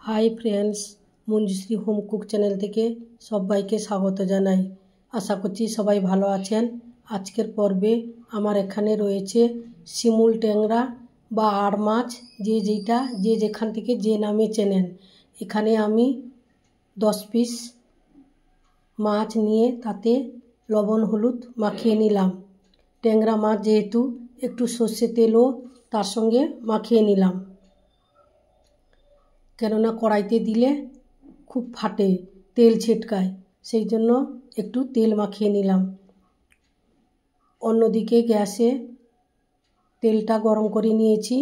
High friends Manjushree home cook channel থেকে সবাইকে স্বাগত জানাই। আশা করছি সবাই ভালো আছেন। আজকের পর্বে আমার এখানে রয়েছে শিমুল ট্যাংরা বা আড় মাছ, যে যেখান থেকে যে নামে চেনেন। এখানে আমি 10 পিস মাছ নিয়ে তাতে লবণ হলুদ মাখিয়ে নিলাম। ট্যাংরা মাছ যেহেতু একটু সর্ষে তেলও তার সঙ্গে মাখিয়ে নিলাম, কেননা কড়াইতে দিলে খুব ফাটে, তেল ছিটকায়, সেই জন্য একটু তেল মাখিয়ে নিলাম। অন্যদিকে গ্যাসে তেলটা গরম করে নিয়েছি।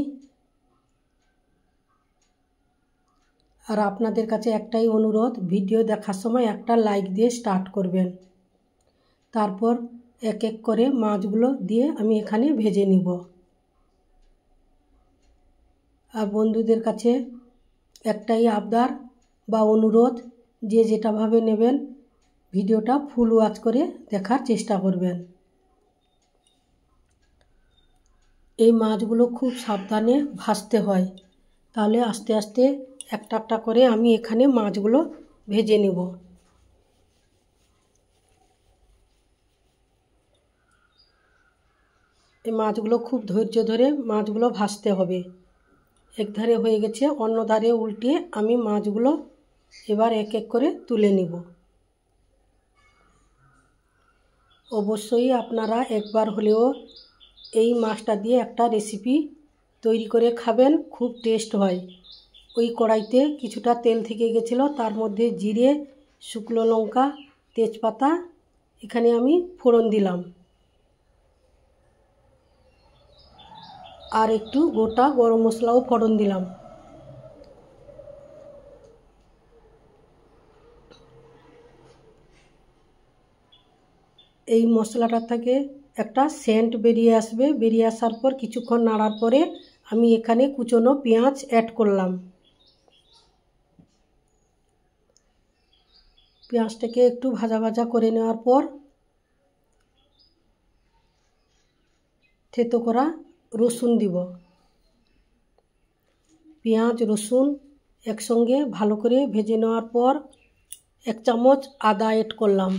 আর আপনাদের কাছে একটাই অনুরোধ, ভিডিও দেখার সময় একটা লাইক দিয়ে স্টার্ট করবেন। তারপর এক এক করে মাছগুলো দিয়ে আমি এখানে ভেজে নিব। আর বন্ধুদের কাছে একটাই আবদার বা অনুরোধ, যে যেটাভাবে নেবেন ভিডিওটা ফুল ওয়াচ করে দেখার চেষ্টা করবেন। এই মাছগুলো খুব সাবধানে ভাজতে হয়, তাহলে আস্তে আস্তে একটা একটা করে আমি এখানে মাছগুলো ভেজে নেব। এই মাছগুলো খুব ধৈর্য ধরে মাছগুলো ভাজতে হবে। এক ধারে হয়ে গেছে, অন্য ধারে উল্টিয়ে আমি মাছগুলো এবার এক এক করে তুলে নিব। অবশ্যই আপনারা একবার হলেও এই মাছটা দিয়ে একটা রেসিপি তৈরি করে খাবেন, খুব টেস্ট হয়। ওই কড়াইতে কিছুটা তেল থেকে গেছিলো, তার মধ্যে জিরে, শুকনো লঙ্কা, তেজপাতা এখানে আমি ফোড়ন দিলাম, আর একটু গোটা গরম মশলাও ফোড়ন দিলাম। এই মশলাটা থেকে একটা সেন্ট বেরিয়ে আসবে, বেরিয়ে আসার পর কিছুক্ষণ নাড়ার পরে আমি এখানে কুচনো পেঁয়াজ অ্যাড করলাম। পেঁয়াজটাকে একটু ভাজা ভাজা করে নেওয়ার পর থেতো করা রসুন দিব। পেঁয়াজ রসুন একসঙ্গে ভালো করে ভেজে নেওয়ার পর 1 চামচ আদা অ্যাড করলাম।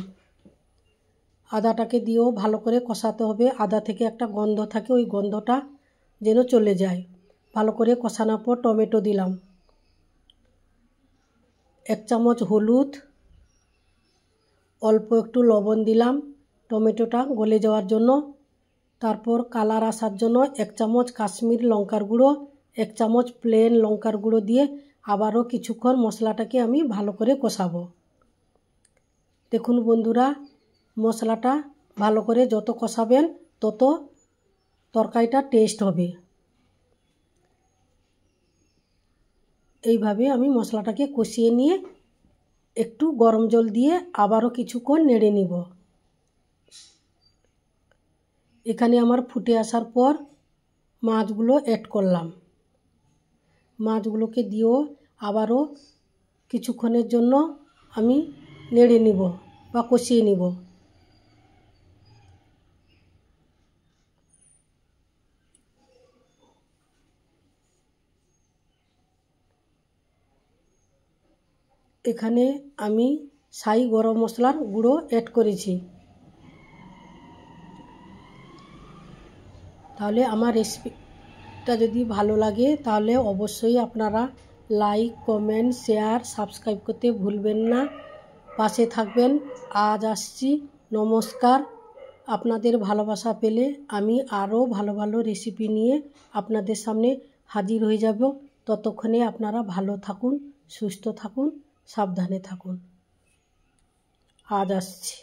আদাটাকে দিয়েও ভালো করে কষাতে হবে। আদা থেকে একটা গন্ধ থাকে, ওই গন্ধটা যেন চলে যায়। ভালো করে কষানোর পর টমেটো দিলাম, 1 চামচ হলুদ, অল্প একটু লবণ দিলাম টমেটোটা গলে যাওয়ার জন্য। তারপর কালার আসার জন্য 1 চামচ কাশ্মীর লঙ্কার গুঁড়ো, 1 চামচ প্লেন লঙ্কার গুঁড়ো দিয়ে আবারও কিছুক্ষণ মশলাটাকে আমি ভালো করে কষাবো। দেখুন বন্ধুরা, মশলাটা ভালো করে যত কষাবেন তত তরকারিটা টেস্ট হবে। এইভাবে আমি মশলাটাকে কষিয়ে নিয়ে একটু গরম জল দিয়ে আবারও কিছুক্ষণ নেড়ে নিব। এখানে আমার ফুটে আসার পর মাছগুলো অ্যাড করলাম। মাছগুলোকে দিয়েও আবারও কিছুক্ষণের জন্য আমি নেড়ে নিব বা কষিয়ে নিব। এখানে আমি শাহি গরম মশলার গুঁড়ো অ্যাড করেছি। তাহলে আমার রেসিপিটা যদি ভালো লাগে তাহলে অবশ্যই আপনারা লাইক, কমেন্ট, শেয়ার, সাবস্ক্রাইব করতে ভুলবেন না। পাশে থাকবেন। আজ আসছি, নমস্কার। আপনাদের ভালোবাসা পেলে আমি আরও ভালো ভালো রেসিপি নিয়ে আপনাদের সামনে হাজির হয়ে যাব। ততক্ষণে আপনারা ভালো থাকুন, সুস্থ থাকুন, সাবধানে থাকুন। আজ আসছি।